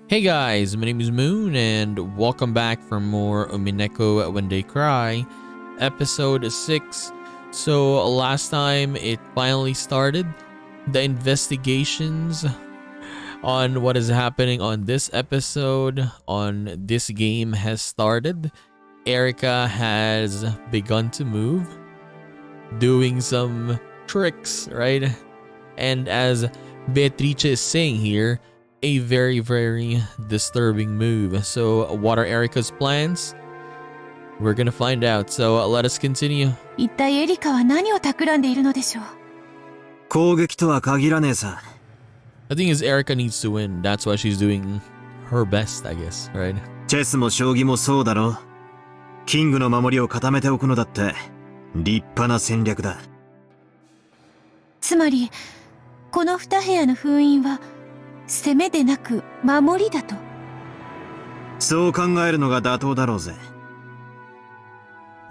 Hey guys, my name is Moon and welcome back for more Umineko When They Cry, episode 6. So last time it finally started, the investigations on what is happening on this episode, on this game has started. Erica has begun to move, doing some tricks, right? And as Beatrice is saying here, a very disturbing move. So what are Erica's plans? We're gonna find out. So let us continue. 一体エリカは何を企んでいるのでしょう。攻撃とは限らねえさ。The thing is, Erica needs to win. That's why she's doing her best, I guess, right? チェスも将棋もそうだろ。キングの守りを固めておくのだって立派な戦略だ。つまり、この2部屋の封印は攻めでなく守りだと。そう考えるのが妥当だろうぜ。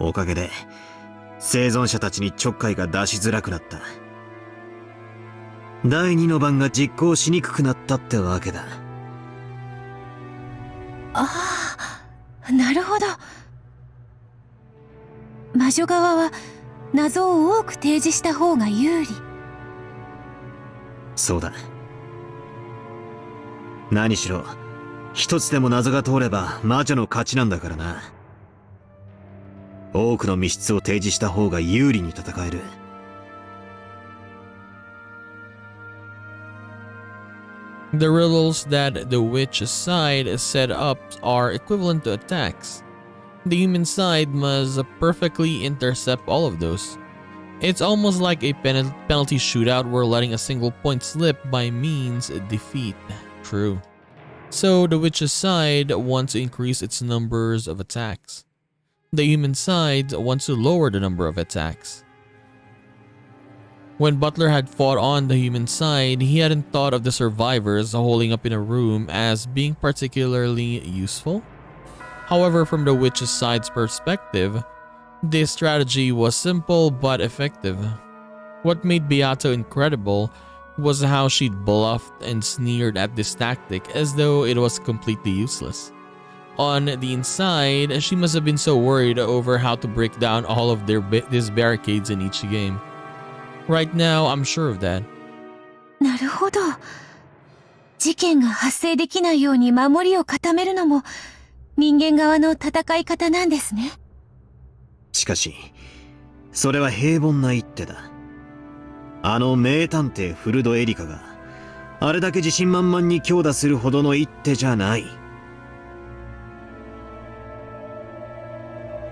おかげで生存者たちにちょっかいが出しづらくなった。第2の番が実行しにくくなったってわけだ。ああ、なるほど。魔女側は謎を多く提示した方が有利。そうだ。何しろ一つでも謎が通れば魔女の勝ちなんだからな。多くの密室を提示した方が有利に戦える。The riddles that the witch side set up are equivalent to attacks. The human side must perfectly intercept all of those. It's almost like a penalty shootout where letting a single point slip by means defeat. True. So the witch's side wants to increase its numbers of attacks. The human side wants to lower the number of attacks. When Butler had fought on the human side, he hadn't thought of the survivors holding up in a room as being particularly useful. However, from the witch's side's perspective, this strategy was simple but effective. What made Beato incredible was how she'd bluffed and sneered at this tactic as though it was completely useless. On the inside, she must have been so worried over how to break down all of these barricades in each game. Right now, I'm sure of that. なるほど。事件が発生できないように守りを固めるのも人間側の戦い方なんですね。しかし、それは平凡な一手だ。あの名探偵フルドエリカがあれだけ自信満々に強打するほどの一手じゃない。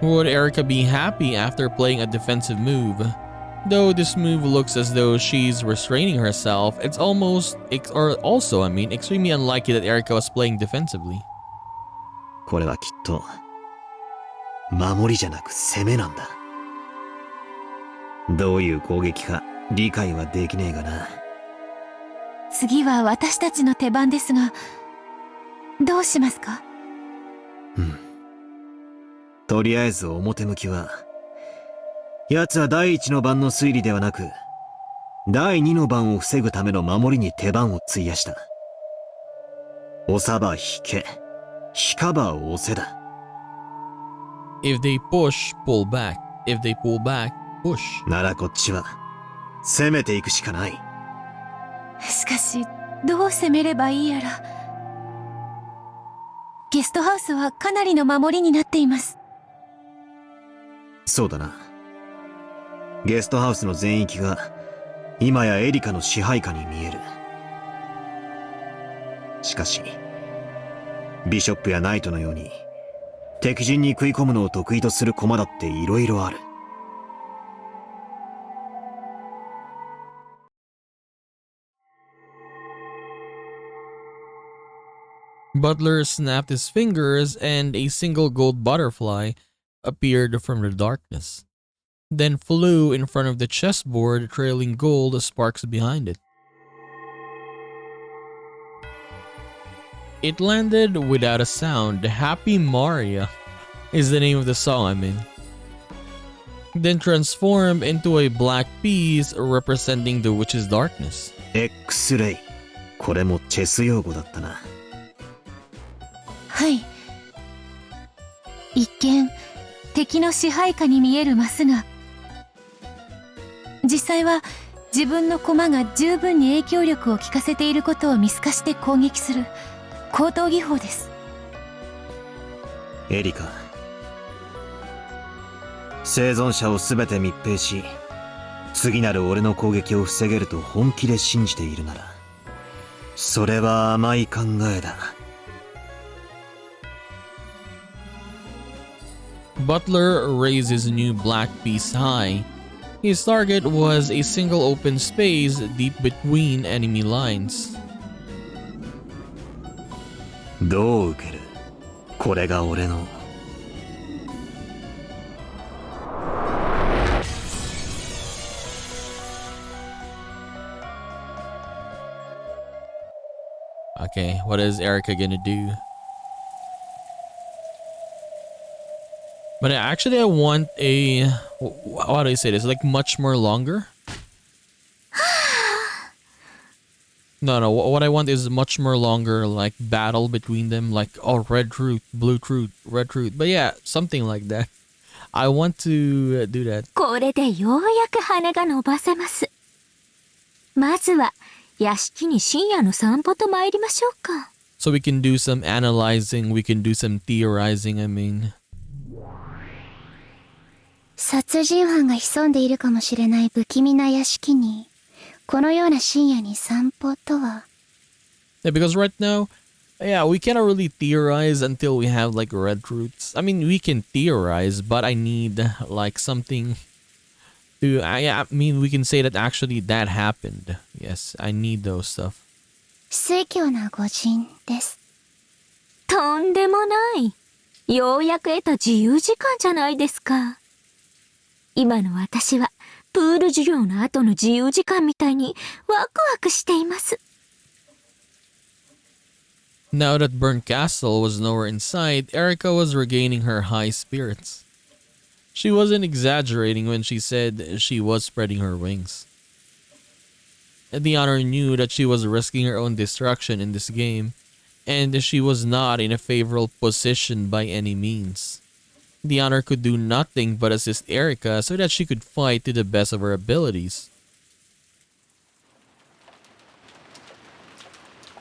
Would Erica be happy after playing a defensive move? Though this move looks as though she's restraining herself, it's extremely unlikely that Erica was playing defensively. これはきっと守りじゃなく攻めなんだ。どういう攻撃か理解はできねえがな。次は私たちの手番ですが、どうしますか？とりあえず表向きは、奴は第1の番の推理ではなく、第2の番を防ぐための守りに手番を費やした。押さば引け、引かば押せだ。If they push, pull back. If they pull back, push. ならこっちは攻めていくしかない。しかし、どう攻めればいいやら。ゲストハウスはかなりの守りになっています。そうだな。ゲストハウスの全域が今やエリカの支配下に見える。しかしビショップやナイトのように敵陣に食い込むのを得意とする駒だっていろいろある。Butler snapped his fingers and a single gold butterfly appeared from the darkness, then flew in front of the chessboard, trailing gold sparks behind it. It landed without a sound. Happy Maria is the name of the song I'm in. Then transformed into a black piece representing the witch's darkness. X-ray。これもチェス用語だったな。はい。一見、敵の支配下に見えるマスが、実際は自分の駒が十分に影響力を効かせていることを見透かして攻撃する高等技法です。エリカ、生存者を全て密閉し、次なる俺の攻撃を防げると本気で信じているなら、それは甘い考えだ。Butler raised his new black piece high. His target was a single open space deep between enemy lines. どう受ける？これが俺の。Okay, what is Erica gonna do? But actually I want a, how do I say this, like much more longer? No, what I want is much more longer, like battle between them, like, oh, red truth, blue truth, red truth. But yeah, something like that. I want to do that. これでようやく羽が伸ばせます。まずは屋敷に深夜の散歩と参りましょうか。So we can do some analyzing, we can do some theorizing, I mean. 殺人犯が潜んでいるかもしれない不気味な屋敷に、このような深夜に散歩とは。Yeah, because right now, yeah, we cannot really theorize until we have like red truths. I mean, we can theorize, but I need like something to, yeah, I mean, we can say that actually that happened. Yes, I need those stuff. 酔狂な御人です。とんでもない。ようやく得た自由時間じゃないですか。今の私はプール授業の後の自由時間みたいにワクワクしています。Now that Burnt Castle was nowhere in sight, Erica was regaining her high spirits. She wasn't exaggerating when she said she was spreading her wings. The Honor knew that she was risking her own destruction in this game, and she was not in a favorable position by any means. The Honor could do nothing but assist Erica so that she could fight to the best of her abilities.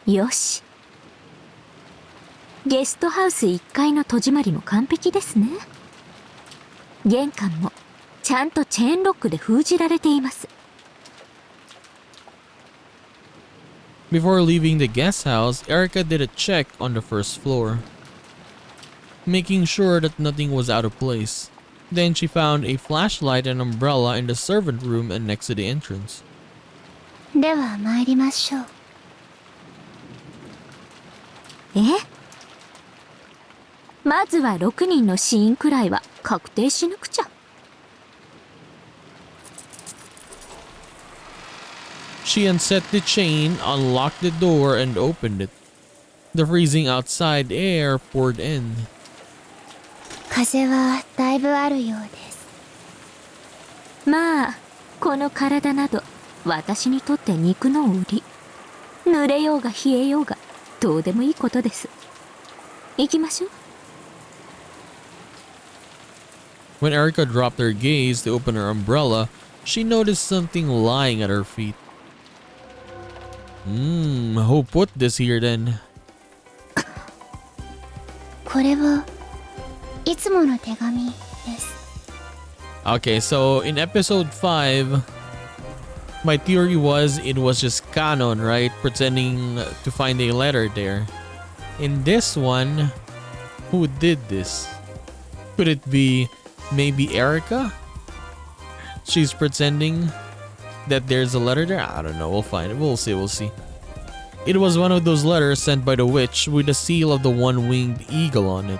よし。ゲストハウス1階の戸締まりも完璧ですね。玄関もちゃんとチェーンロックで封じられています。Before leaving the guest house, Erica did a check on the first floor, making sure that nothing was out of place. Then she found a flashlight and umbrella in the servant room and next to the entrance. では参りましょう。え？まずは6人の死因くらいは確定しなくちゃ。She unset the chain, unlocked the door, and opened it. The freezing outside air poured in. 風はだいぶあるようです。まあ、この体など私にとって肉の檻。濡れようが冷えようがどうでもいいことです。行きましょう。When Erica dropped her gaze to open her umbrella, she noticed something lying at her feet. Who put this here then? これはいつもの手紙です。Okay, so in episode 5, my theory was it was just Canon, right? Pretending to find a letter there. In this one, who did this? Could it be maybe Erica? She's pretending that there's a letter there? I don't know. We'll find it. We'll see. It was one of those letters sent by the witch with the seal of the one-winged eagle on it.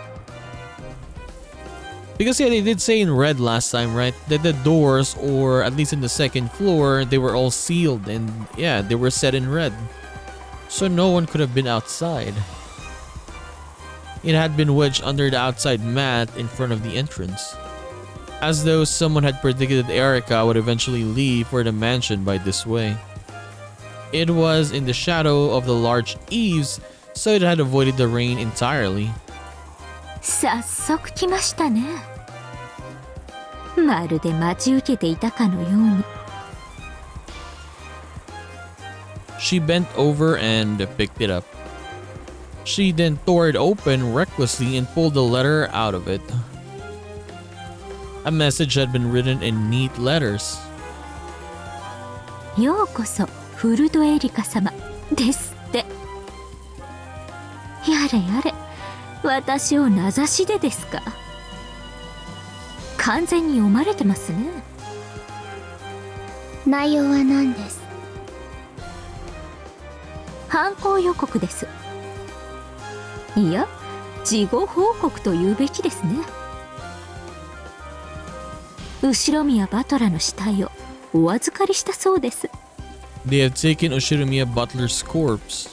Because yeah, they did say in red last time, right? That the doors, or at least in the second floor, they were all sealed and yeah, they were set in red. So no one could have been outside. It had been wedged under the outside mat in front of the entrance. As though someone had predicted Erica would eventually leave for the mansion by this way. It was in the shadow of the large eaves so it had avoided the rain entirely. 早速来ましたね。まるで待ち受けていたかのように。She bent over and picked it up. She then tore it open recklessly and pulled the letter out of it. A message had been written in neat letters. ようこそフルドエリカ様ですって。やれやれ、私を名指しでですか。完全に読まれてますね。内容は何です？犯行予告です。いや、事後報告と言うべきですね。後宮バトラの死体をお預かりしたそうです。They have taken Ushiromiya Butler's corpse.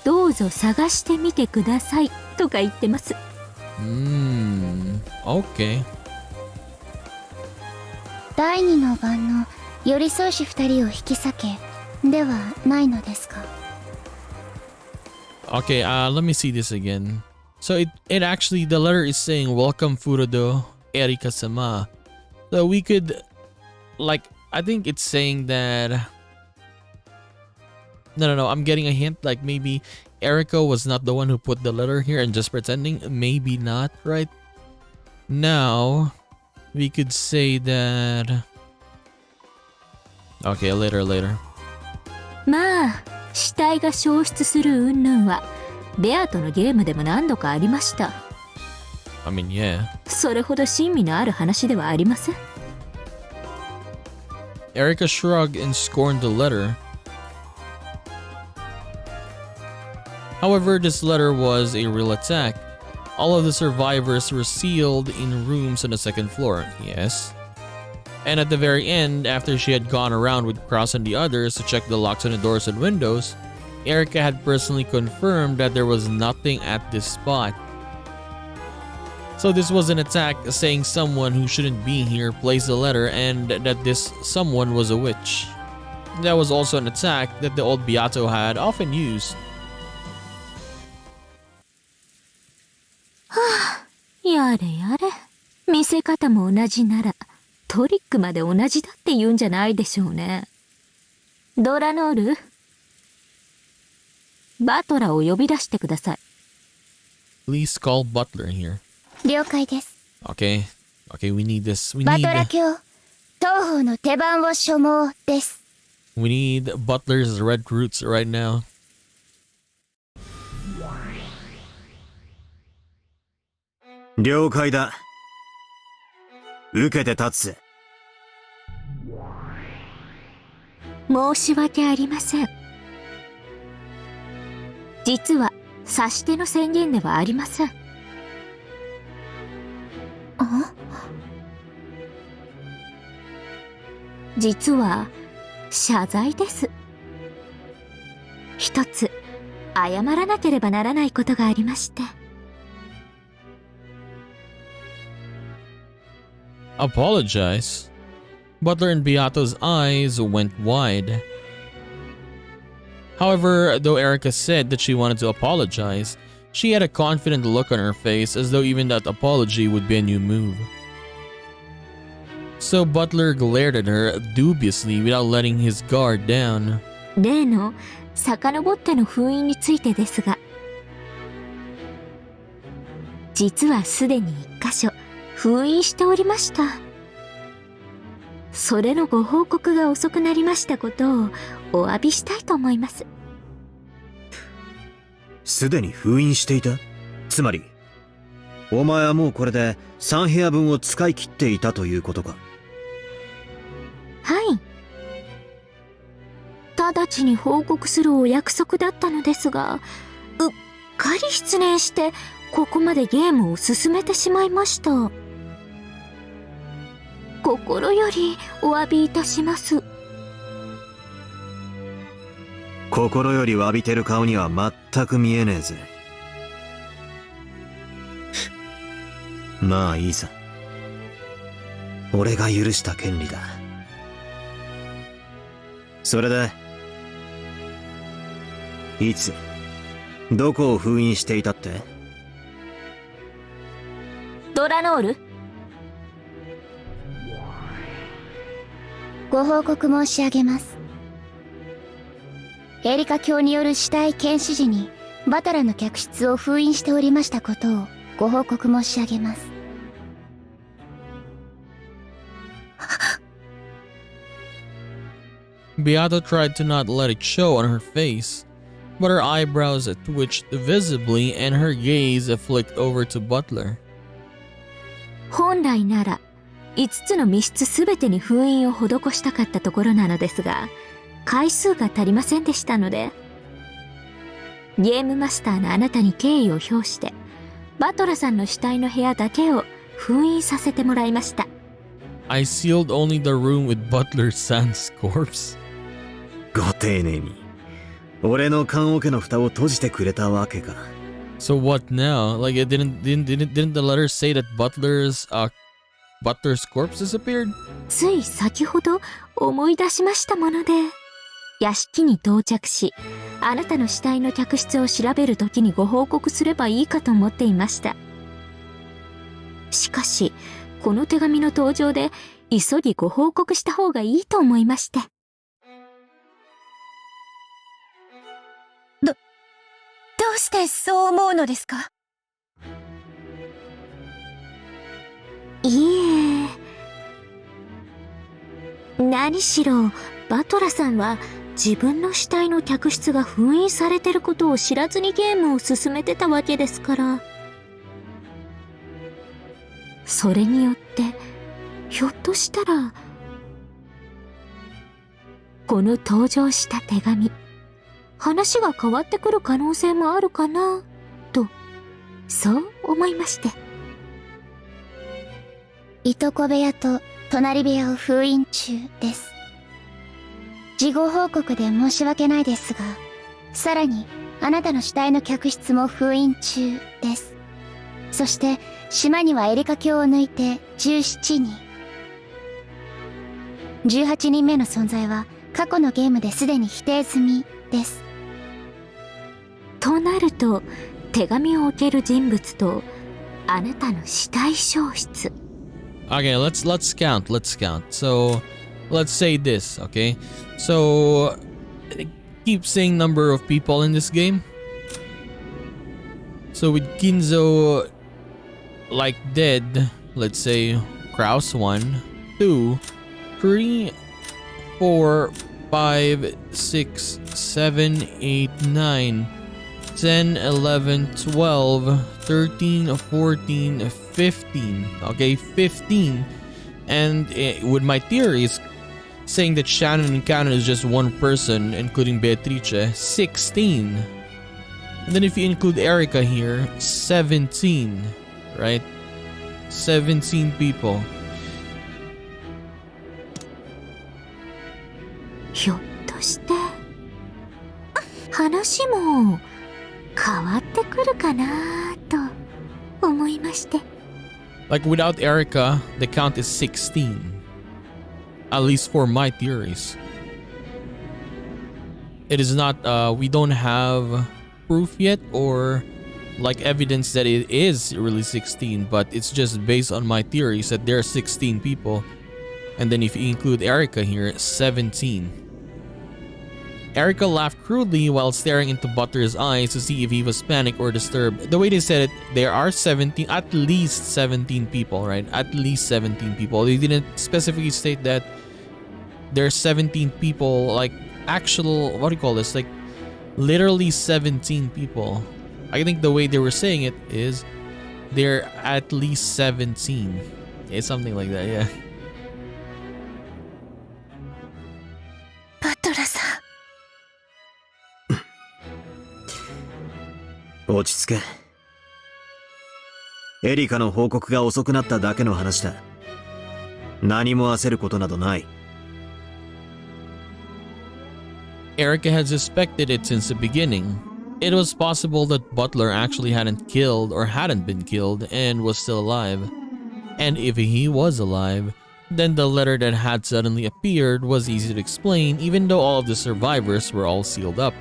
どうぞ探してみてくださいとか言ってます。Okay. 第2の晩の寄り添いし2人を引き裂けではないのですか？ Okay, let me see this again. So it actually, the letter is saying, "Welcome Furudo Erika-sama." So we could, like, I think it's saying that... No, I'm getting a hint, like maybe Erika was not the one who put the letter here and just pretending. Maybe not, right? Now, we could say that... Okay, later. まあ、死体が消失する云々はベアとのゲームでも何度かありました。I mean, yeah. それほど親身のある話ではありません。Erika shrugged and scorned the letter. However, this letter was a real attack. All of the survivors were sealed in rooms on the second floor, yes. And at the very end, after she had gone around with Cross and the others to check the locks on the doors and windows, Erika had personally confirmed that there was nothing at this spot. So this was an attack saying someone who shouldn't be here placed the letter and that this someone was a witch. That was also an attack that the old Beato had often used. やれやれ、見せ方も同じならトリックまで同じだって言うんじゃないでしょうね。ドラノール、バトラを呼び出してください。 Please call Butler here. 了解です。 Okay, we need this. バトラ卿、当方の手番を所望です。 We need Butler's red roots right now. 了解だ。受けて立つ。申し訳ありません。実は指し手の宣言ではありません。実は謝罪です。一つ謝らなければならないことがありまして。Apologize? Butler and Beato's eyes went wide. However, though Erika said that she wanted to apologize, she had a confident look on her face as though even that apology would be a new move. So Butler glared at her dubiously without letting his guard down. 例の遡っての封印についてですが、実はすでに一箇所封印しておりました。それのご報告が遅くなりましたことをお詫びしたいと思います。すでに封印していた？つまり、お前はもうこれで3部屋分を使い切っていたということか。はい。直ちに報告するお約束だったのですが、うっかり失念してここまでゲームを進めてしまいました。心よりお詫びいたします。心より詫びてる顔には全く見えねえぜ。まあいいさ。俺が許した権利だ。それで、いつどこを封印していたって？ドラノール。ご報告申し上げます。エリカ卿による死体検視時にバトラの客室を封印しておりましたことをご報告申し上げます。Beato tried to not let it show on her face, but her eyebrows twitched visibly and her gaze flicked over to Butler. 本来なら5つの密室すべてに封印を施したかったところなのですが、回数が足りませんでしたので、ゲームマスターのあなたに敬意を表してバトラさんの死体の部屋だけを封印させてもらいました。 I sealed only the room with Butler Sand's corpse. ご丁寧に俺の棺桶の蓋を閉じてくれたわけか。 So what now? Like it didn't the letter say that Butler's corpse disappeared? つい先ほど思い出しましたもので、屋敷に到着し、あなたの死体の客室を調べるときにご報告すればいいかと思っていました。しかしこの手紙の登場で急ぎご報告した方がいいと思いまして。どうしてそう思うのですか？いえ、何しろバトラさんは自分の死体の客室が封印されてることを知らずにゲームを進めてたわけですから。それによってひょっとしたらこの登場した手紙、話が変わってくる可能性もあるかなと、そう思いまして。いとこ部屋と隣部屋を封印中です。事後報告で申し訳ないですが、さらにあなたの死体の客室も封印中です。そして島にはエリカ卿を抜いて17人。18人目の存在は過去のゲームですでに否定済みです。となると、手紙を置ける人物とあなたの死体消失。 Okay, let's count. So let's say this, okay? So keep saying number of people in this game. So with Kinzo like dead, let's say Kraus 1, 2, 3, 4, 5, 6, 7, 8, 9, 10, 11, 12, 13, 14, 15. Okay, 15. And with my theories saying that Shannon and Cannon is just one person, including Beatrice, 16. And then if you include Erica here, 17. Right? 17 people. ひょっとして話も変わってくるかなと思いまして。 Like without Erica, the count is 16. At least for my theories. It is not, we don't have proof yet or like evidence that it is really 16, but it's just based on my theories that there are 16 people. And then if you include Erica here, 17. Erica laughed crudely while staring into Butler's eyes to see if he was panicked or disturbed. The way they said it, there are 17, at least 17 people, right? At least 17 people. They didn't specifically state that there are 17 people, like actual, what do you call this? Like literally 17 people. I think the way they were saying it is they're at least 17. It's something like that, yeah. バトラさん。落ち着け。エリカの報告が遅くなっただけの話だ。何も焦ることなどない。Erica had suspected it since the beginning. It was possible that Butler actually hadn't been killed and was still alive. And if he was alive, then the letter that had suddenly appeared was easy to explain, even though all of the survivors were all sealed up.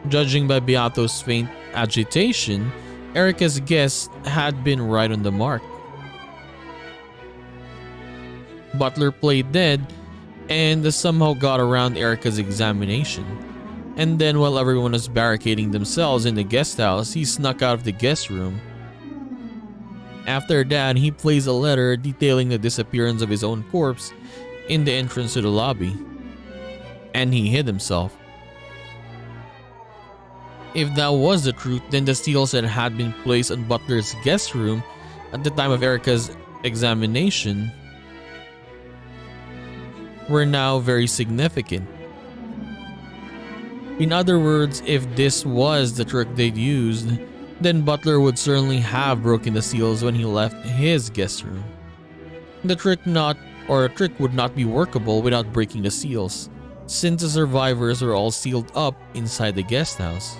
Judging by Beato's faint agitation, Erica's guess had been right on the mark. Butler played dead and somehow got around Erica's examination. And then while everyone was barricading themselves in the guest house, he snuck out of the guest room. After that, he placed a letter detailing the disappearance of his own corpse in the entrance to the lobby. And he hid himself. If that was the truth, then the seals that had been placed on Butler's guest room at the time of Erica's examination were now very significant. In other words, if this was the trick they'd used, then Butler would certainly have broken the seals when he left his guest room. The trick would not be workable without breaking the seals, since the survivors were all sealed up inside the guest house.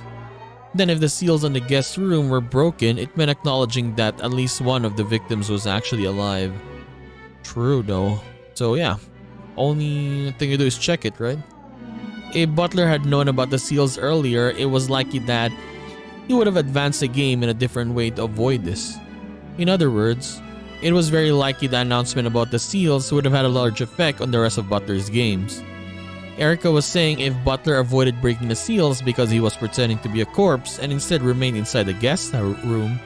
Then if the seals on the guest room were broken, it meant acknowledging that at least one of the victims was actually alive. True though. So yeah, only thing to do is check it, right? If Butler had known about the seals earlier, it was likely that he would have advanced the game in a different way to avoid this. In other words, it was very likely the announcement about the seals would have had a large effect on the rest of Butler's games. Erica was saying if Butler avoided breaking the seals because he was pretending to be a corpse and instead remained inside the guest room,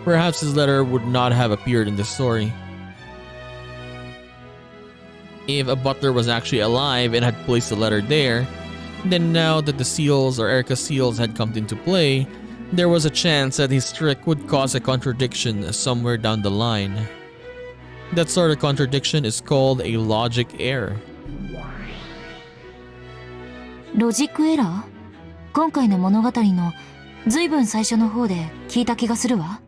perhaps his letter would not have appeared in the story. If a Butler was actually alive and had placed the letter there, then now that the seals or Erica's seals had come into play, there was a chance that his trick would cause a contradiction somewhere down the line. That sort of contradiction is called a logic error. ロジックエラー？今回の物語の随分最初の方で聞いた気がするわ。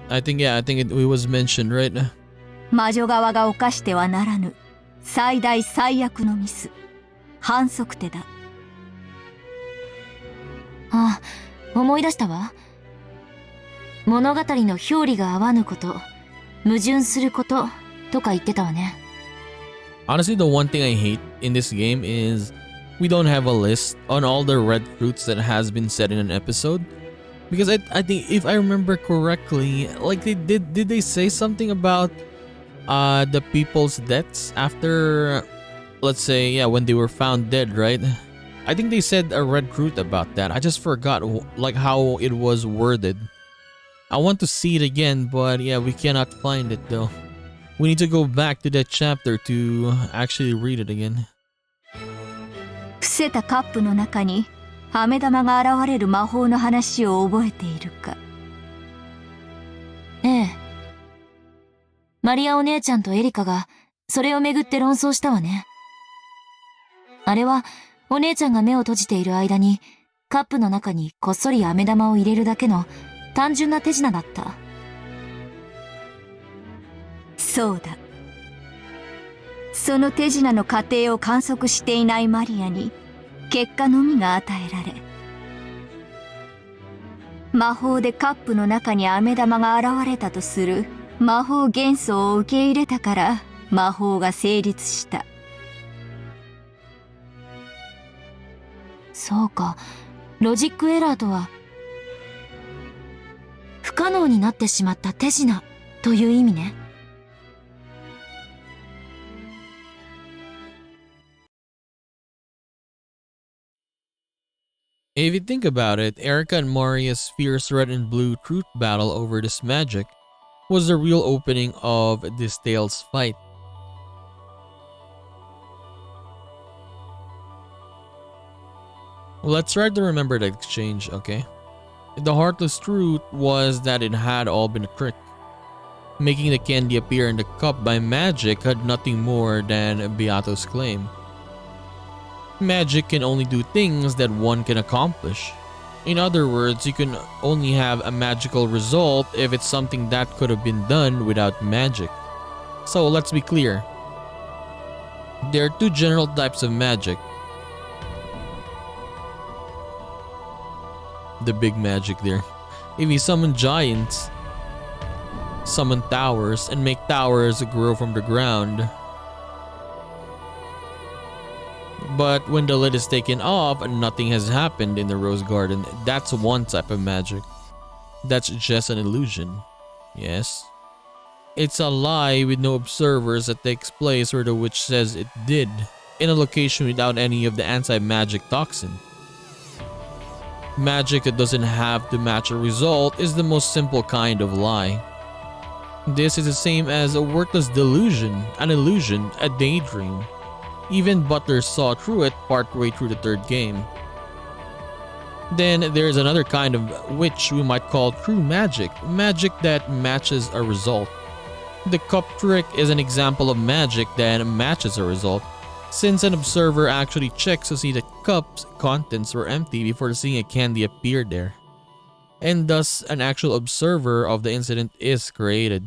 I think it was mentioned, right? 魔女側が犯してはならぬ最大最悪のミス。反則手だ。あ、思い出したわ。物語の表裏が合わぬこと、矛盾することとか言ってたわね。Honestly, the one thing I hate in this game is we don't have a list on all the red fruits that has been said in an episode. Because I think if I remember correctly, like did they say something about the people's deaths after, let's say, yeah, when they were found dead, right? I think they said a red fruit about that. I just forgot like how it was worded. I want to see it again, but yeah, we cannot find it though. We need to go back to that chapter to actually read it again. 伏せたカップの中に飴玉が現れる魔法の話を覚えているか？ええ。マリアお姉ちゃんとエリカがそれをめぐって論争したわね。あれはお姉ちゃんが目を閉じている間にカップの中にこっそり飴玉を入れるだけの単純な手品だった。そうだ。その手品の過程を観測していないマリアに結果のみが与えられ、魔法でカップの中に飴玉が現れたとする魔法幻想を受け入れたから魔法が成立した。そうか、ロジックエラーとは不可能になってしまった手品という意味ね。If you think about it, Erica and Maria's fierce red and blue truth battle over this magic was the real opening of this tale's fight. Let's try to remember the exchange, okay? The heartless truth was that it had all been a trick. Making the candy appear in the cup by magic had nothing more than Beato's claim. Magic can only do things that one can accomplish. In other words, you can only have a magical result if it's something that could have been done without magic. So let's be clear. There are two general types of magic. The big magic there. If you summon giants, summon towers, and make towers grow from the ground, But when the lid is taken off, nothing has happened in the rose garden. That's one type of magic. That's just an illusion. Yes. It's a lie with no observers that takes place where the witch says it did, in a location without any of the anti-magic toxin. Magic that doesn't have to match a result is the most simple kind of lie. This is the same as a worthless delusion, an illusion, a daydream. Even Butler saw through it partway through the third game. Then there's another kind of which we might call true magic, magic that matches a result. The cup trick is an example of magic that matches a result, since an observer actually checks to see the cup's contents were empty before seeing a candy appear there. And thus an actual observer of the incident is created.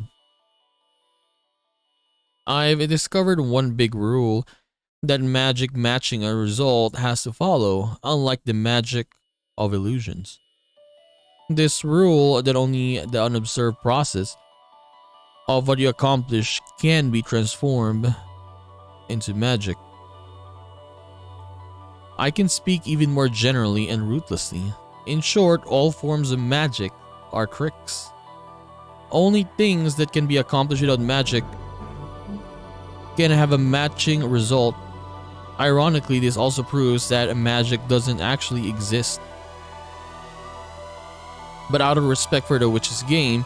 I've discovered one big rule that magic matching a result has to follow, unlike the magic of illusions. This rule that only the unobserved process of what you accomplish can be transformed into magic. I can speak even more generally and ruthlessly. In short, all forms of magic are tricks. Only things that can be accomplished without magic can have a matching result. Ironically, this also proves that magic doesn't actually exist. But out of respect for the witch's game,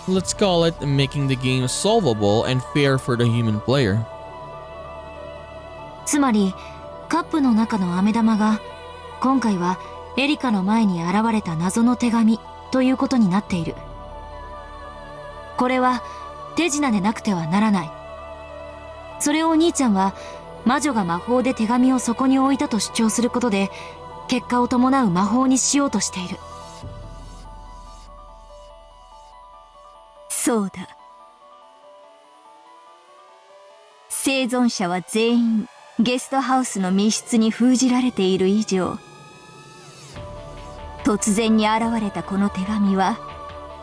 let's call it making the game solvable and fair for the human player. つまりカップの中の飴玉が今回はエリカの前に現れた謎の手紙ということになっている。これは手品でなくてはならない。それをお兄ちゃんは魔女が魔法で手紙をそこに置いたと主張することで結果を伴う魔法にしようとしている。そうだ。生存者は全員ゲストハウスの密室に封じられている以上、突然に現れたこの手紙は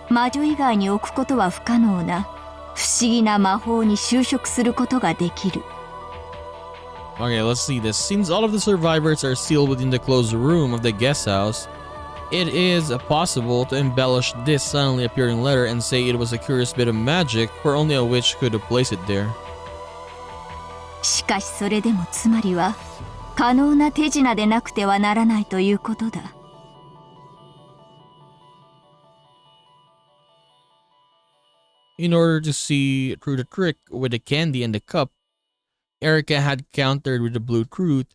魔女以外に置くことは不可能な不思議な魔法に修飾することができる。Okay, let's see this. Since all of the survivors are sealed within the closed room of the guest house, it is possible to embellish this suddenly appearing letter and say it was a curious bit of magic, for only a witch could have placed it there. しかしそれでもつまりは可能な手品でなくてはならないということだ。In order to see through the trick with the candy and the cup, Erica had countered with the blue truth,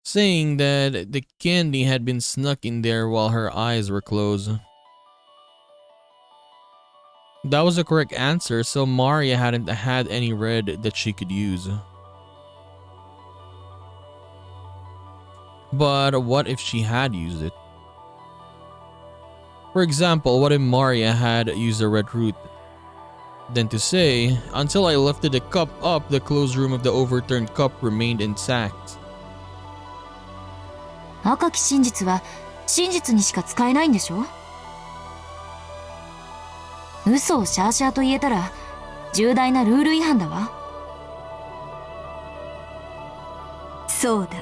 saying that the candy had been snuck in there while her eyes were closed. That was the correct answer, so Maria hadn't had any red that she could use. But what if she had used it? For example, what if Maria had used the red root? Then to say, until I lifted the cup up, the closed room of the overturned cup remained intact. 赤き真実は真実にしか使えないんでしょ。嘘をシャーシャーと言えたら重大なルール違反だわ。そうだ。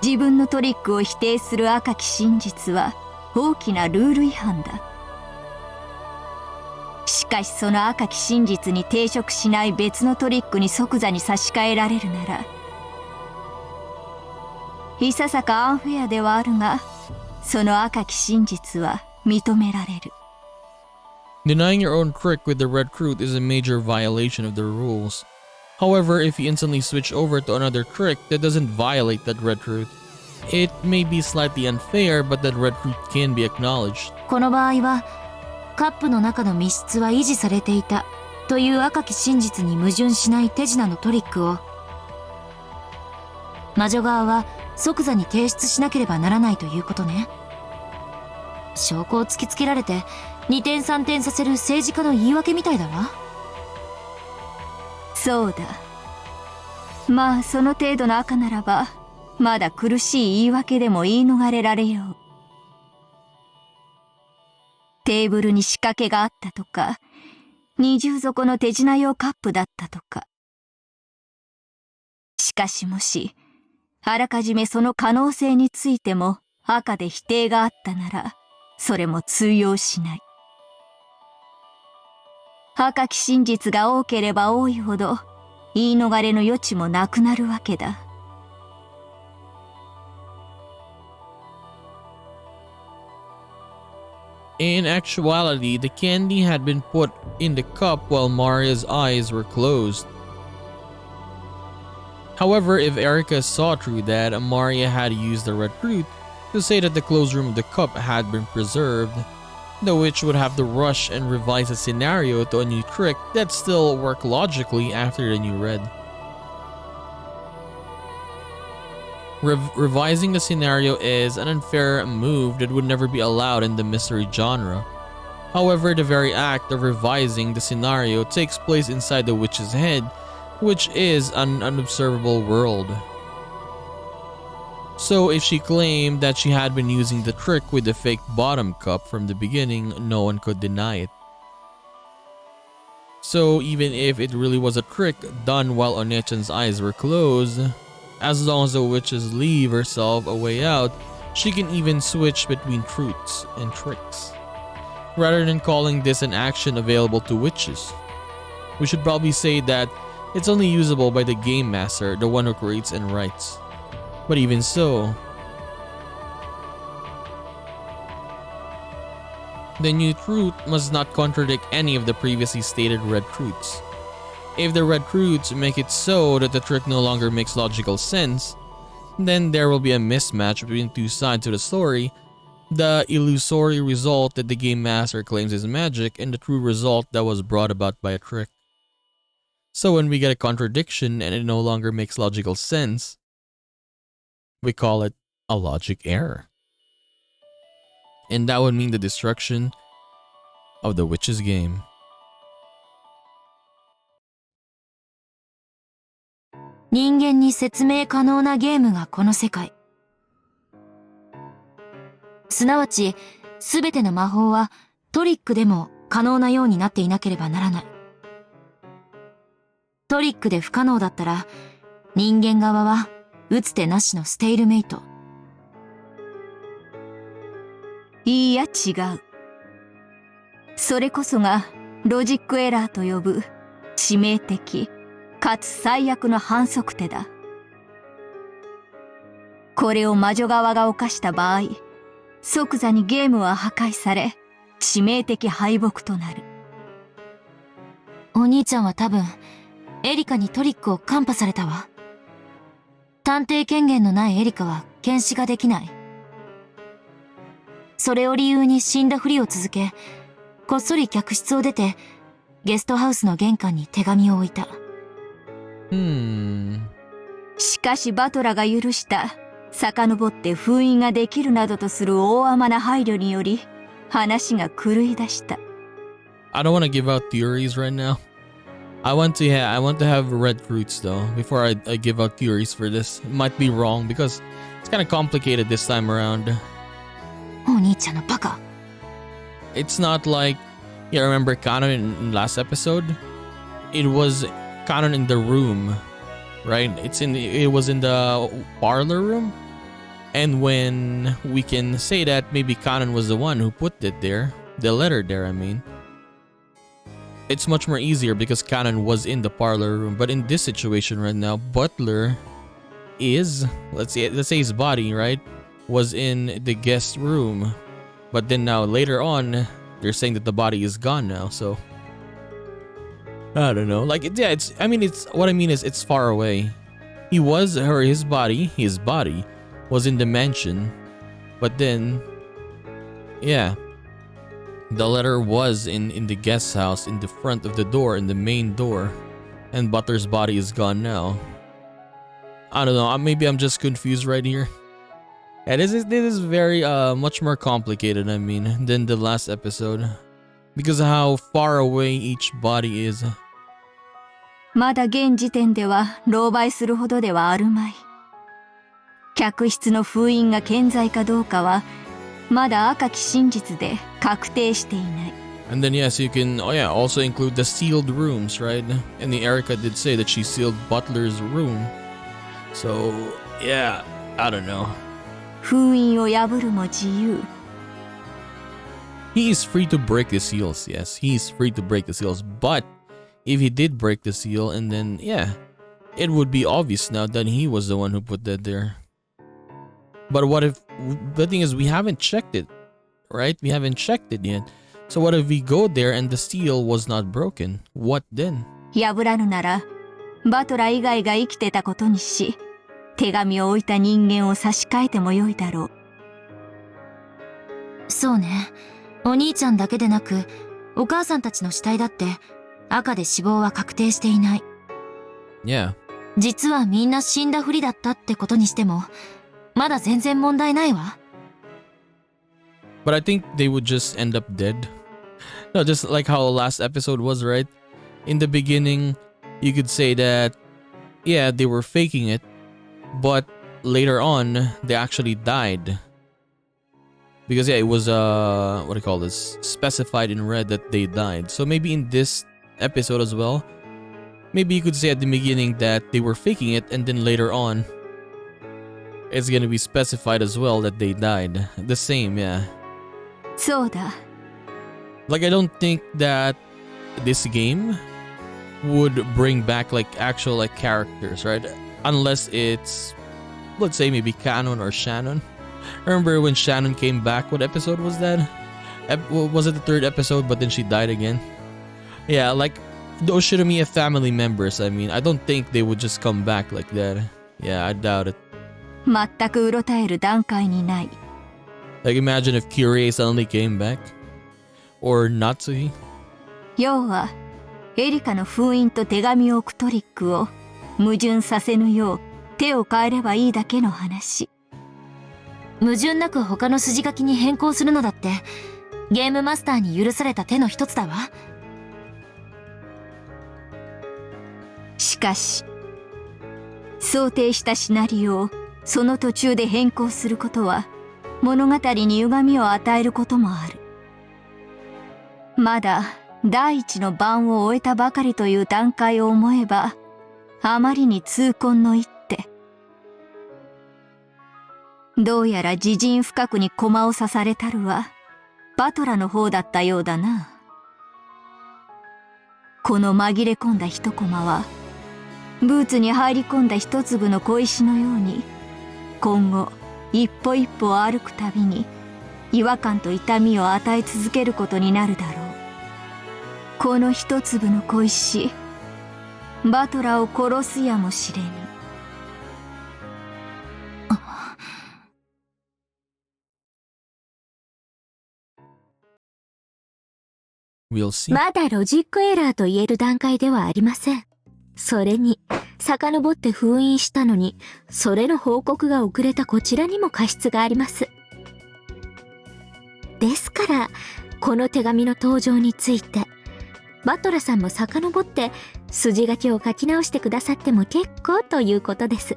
自分のトリックを否定する赤き真実は大きなルール違反だ。しかしその赤き真実に抵触しない別のトリックに即座に差し替えられるなら、いささかアンフェアではあるが、その赤き真実は認められる。Denying your own trick with the red truth is a major violation of the rules. However, if you instantly switch over to another trick that doesn't violate that red truth, it may be slightly unfair, but that red truth can be acknowledged. この場合はカップの中の密室は維持されていたという赤き真実に矛盾しない手品のトリックを魔女側は即座に提出しなければならないということね。証拠を突きつけられて二転三転させる政治家の言い訳みたいだわ。そうだ。まあその程度の赤ならばまだ苦しい言い訳でも言い逃れられよう。テーブルに仕掛けがあったとか、二重底の手品用カップだったとか。しかしもし、あらかじめその可能性についても赤で否定があったなら、それも通用しない。赤き真実が多ければ多いほど、言い逃れの余地もなくなるわけだ。In actuality, the candy had been put in the cup while Maria's eyes were closed. However, if Erika saw through that, Maria had used the red fruit to say that the closed room of the cup had been preserved. The witch would have to rush and revise the scenario to a new trick that still worked logically after the new red. Revising the scenario is an unfair move that would never be allowed in the mystery genre. However, the very act of revising the scenario takes place inside the witch's head, which is an unobservable world. So if she claimed that she had been using the trick with the fake bottom cup from the beginning, no one could deny it. So even if it really was a trick done while Onechan's eyes were closed, as long as the witches leave herself a way out, she can even switch between truths and tricks, rather than calling this an action available to witches. We should probably say that it's only usable by the game master, the one who creates and writes. But even so, the new truth must not contradict any of the previously stated red truths. If the red truths make it so that the trick no longer makes logical sense, then there will be a mismatch between two sides of the story, the illusory result that the game master claims is magic and the true result that was brought about by a trick. So when we get a contradiction and it no longer makes logical sense, we call it a logic error. And that would mean the destruction of the witch's game. 人間に説明可能なゲームがこの世界。すなわち、すべての魔法はトリックでも可能なようになっていなければならない。トリックで不可能だったら、人間側は打つ手なしのステイルメイト。いいや違う。それこそがロジックエラーと呼ぶ致命的かつ最悪の反則手だ。これを魔女側が犯した場合、即座にゲームは破壊され、致命的敗北となる。お兄ちゃんは多分、エリカにトリックをカンパされたわ。探偵権限のないエリカは検視ができない。それを理由に死んだふりを続け、こっそり客室を出て、ゲストハウスの玄関に手紙を置いた。しかしバトラが許した遡って封印ができるなどとする大甘な配慮により話が狂い出した。I don't want to give out theories right now. I want to have red fruits though before I give out theories for this. It might be wrong because it's kind of complicated this time around. お兄ちゃんのバカ。It's not like, yeah, remember Canon in last episode? It was Canon in the room, right? It was in the parlor room. And when we can say that maybe Canon was the one who put it there, the letter there, I mean. It's much more easier because Canon was in the parlor room. But in this situation right now, Butler is, let's say his body, right, was in the guest room. But then now later on, they're saying that the body is gone now, so I don't know. Like, yeah, it's far away. His body was in the mansion, but then, yeah, the letter was in the guest house, in the front of the door, in the main door, and Butler's body is gone now. I don't know. Maybe I'm just confused right here. Yeah, this is very much more complicated, I mean, than the last episode, because of how far away each body is. まだ現時点では狼狽するほどではあるまい。客室の封印が健在かどうかはまだ赤き真実で確定していない。And then yes, you can also include the sealed rooms, right? And the Erika did say that she sealed Butler's room. So, yeah, I don't know. 封印を破るも自由。He is free to break the seals, yes. He is free to break the seals. But if he did break the seal, and then, yeah, it would be obvious now that he was the one who put that there. But what if, the thing is, we haven't checked it, right? We haven't checked it yet. So what if we go there and the seal was not broken? What then? 破らぬなら、バトラ以外が生きてたことにし、手紙を置いた人間を差し替えてもよいだろう。そうね。お兄ちゃんだけでなく、お母さんたちの死体だって赤で死亡は確定していない。Yeah. 実はみんな死んだふりだったってことにしても、まだ全然問題ないわ。But I think they would just end up dead. No, just like how last episode was, right? In the beginning, you could say that, yeah, they were faking it, but later on, they actually died. Because, yeah, it was, what do you call this? Specified in red that they died. So maybe in this episode as well, maybe you could say at the beginning that they were faking it, and then later on, it's gonna be specified as well that they died. The same, yeah. そうだ。Like, I don't think that this game would bring back like actual like characters, right? Unless it's, let's say, maybe canon or Shannon. Remember when Shannon came back? What episode was that? Was it the third episode, but then she died again? Yeah, like those Shinomiya family members, I mean, I don't think they would just come back like that. Yeah, I doubt it. 全くうろたえる段階にない。Like, imagine if Kyrie suddenly came back. Or Natsuhi. 要は、エリカの封印と手紙を置くトリックを矛盾させぬよう手を変えればいいだけの話。矛盾なく他の筋書きに変更するのだって、ゲームマスターに許された手の一つだわ。しかし、想定したシナリオをその途中で変更することは物語に歪みを与えることもある。まだ第一の番を終えたばかりという段階を思えばあまりに痛恨の一手。どうやら自陣深くに駒を刺されたるはバトラの方だったようだな。この紛れ込んだ一コマはブーツに入り込んだ一粒の小石のように今後一歩一歩歩くたびに違和感と痛みを与え続けることになるだろう。この一粒の小石、バトラを殺すやもしれぬ。We'll see. まだロジックエラーと言える段階ではありません。それに、遡って封印したのに、それの報告が遅れたこちらにも過失があります。ですから、この手紙の登場について、バトラさんも遡って筋書きを書き直してくださっても結構ということです。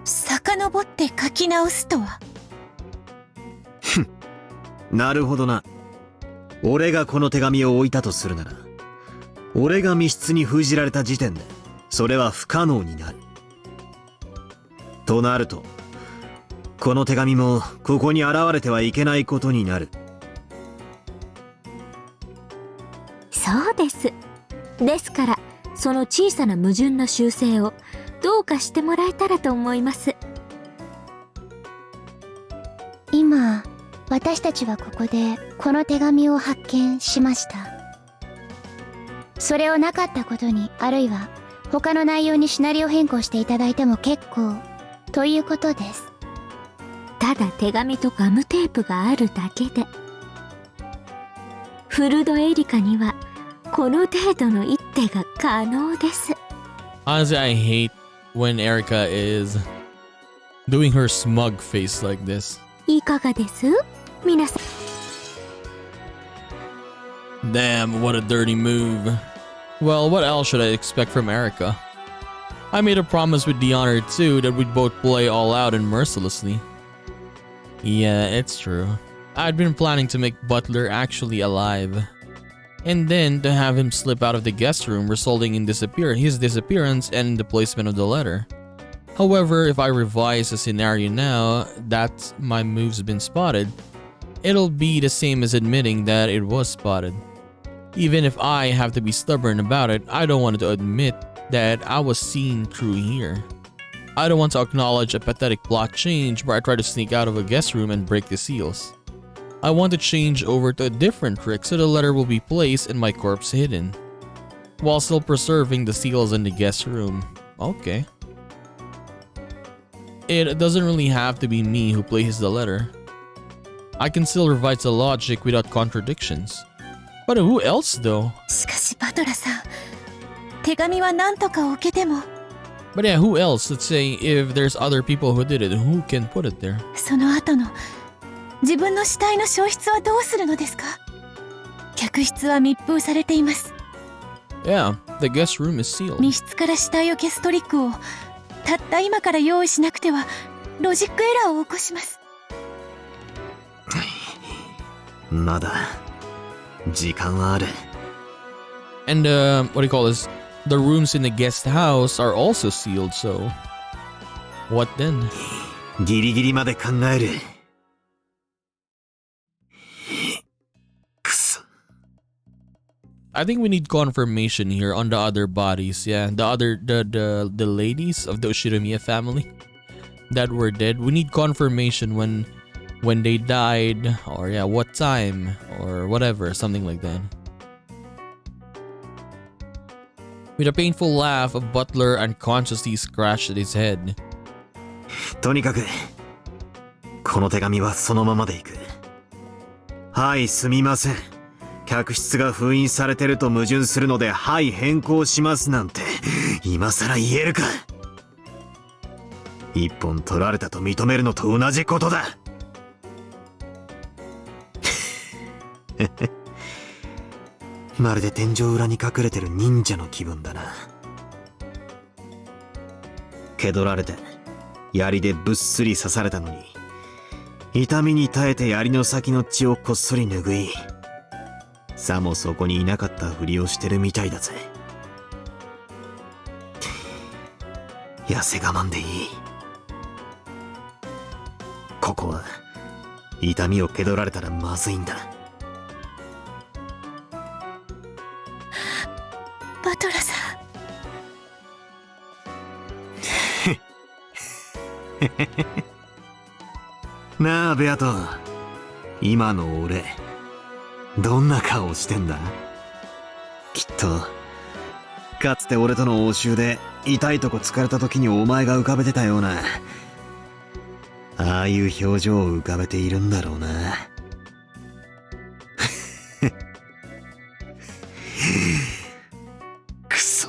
遡って書き直すとは。なるほどな。俺がこの手紙を置いたとするなら、俺が密室に封じられた時点でそれは不可能になる。となるとこの手紙もここに現れてはいけないことになる。そうです。ですからその小さな矛盾の修正をどうかしてもらえたらと思います。今私たちはここでこの手紙を発見しました。それをなかったことに、あるいは他の内容にシナリオ変更していただいても結構ということです。ただ手紙とガムテープがあるだけで、フルドエリカにはこの程度の一手が可能です。 Honestly, I hate when Erica is doing her smug face like this. いかがです？皆さん。 Damn, what a dirty move. Well, what else should I expect from Erica? I made a promise with Deanna too that we'd both play all out and mercilessly. Yeah, it's true. I'd been planning to make Butler actually alive. and then to have him slip out of the guest room, resulting in his disappearance and the placement of the letter. However, if I revise the scenario now that my move's been spotted, it'll be the same as admitting that it was spotted. Even if I have to be stubborn about it, I don't want to admit that I was seen through here. I don't want to acknowledge a pathetic plot change where I try to sneak out of a guest room and break the seals. I want to change over to a different trick so the letter will be placed and my corpse hidden, while still preserving the seals in the guest room. Okay. It doesn't really have to be me who places the letter. I can still revise the logic without contradictions. But who else though? しかしバトラさん、手紙は何とか置けても、 But yeah, who else? Let's say if there's other people who did it, who can put it there? その後の自分の死体の消失はどうするのですか？客室は密封されています。 Yeah, the guest room is sealed. 密室から死体を消すトリックをたった今から用意しなくてはロジックエラーを起こします。まだ時間はある。 And what do you call this? The rooms in the guest house are also sealed, so what then? ギリギリまで考える。くそ。 I think we need confirmation here on the other bodies. Yeah, the ladies of the Ushirimiya family that were dead. We need confirmation when they died, or yeah, what time, or whatever, something like that. With a painful laugh, a butler unconsciously scratched at his head. とにかくこの手紙はそのままでいく。はい、すみません。客室が封印されてると矛盾するので、はい、変更しますなんて今さら言えるか。一本取られたと認めるのと同じことだ。まるで天井裏に隠れてる忍者の気分だな。蹴取られて槍でぶっすり刺されたのに、痛みに耐えて槍の先の血をこっそり拭い、さもそこにいなかったふりをしてるみたいだぜ。痩せ我慢でいい。ここは痛みを蹴取られたらまずいんだ。バトラさん。なあベアト、今の俺どんな顔してんだ？きっとかつて俺との応酬で痛いとこ疲れた時にお前が浮かべてたような、ああいう表情を浮かべているんだろうな。くそ。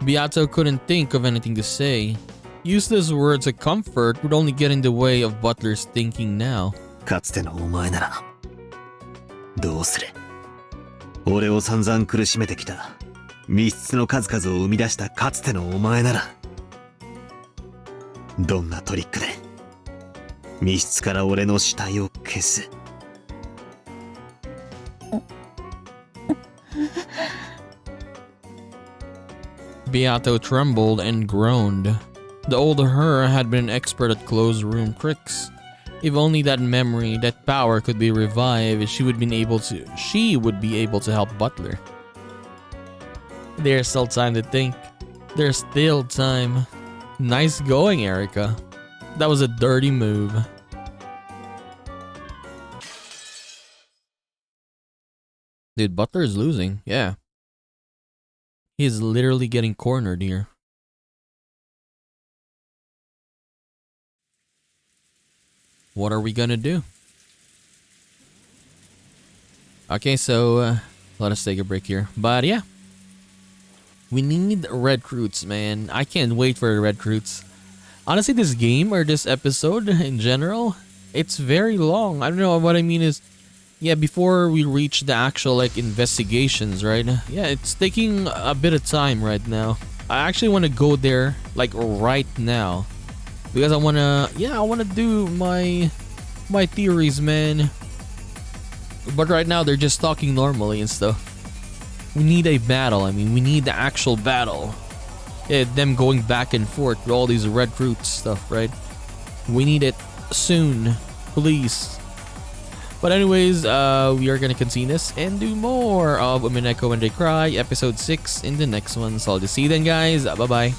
Beato couldn't think of anything to say. Useless words of comfort would only get in the way of Butler's thinking now. かつてのお前ならどうする？俺を散々苦しめてきた密室の数々を生み出したかつてのお前ならどんなトリックで密室から俺の死体を消す？Beato trembled and groaned. The old her had been an expert at closed room tricks. If only that memory, that power could be revived, she would be able to help Butler. There's still time to think. There's still time. Nice going, Erica. That was a dirty move. Dude, Butler is losing. Yeah. He's literally getting cornered here. What are we gonna do? Okay, so let us take a break here. But yeah, we need recruits, man. I can't wait for the recruits. Honestly, this game or this episode in general, it's very long. I don't know, what I mean is, yeah, before we reach the actual like investigations, right? Yeah, it's taking a bit of time right now. I actually want to go there like right now because I want to do my my theories, man. But right now they're just talking normally and stuff. We need a battle. I mean, we need the actual battle. Yeah, them going back and forth with all these red fruits stuff, right? We need it soon, please. But anyways, we are gonna continue this and do more of Umineko When They Cry, episode 6 in the next one. So I'll just see you then, guys. Bye bye.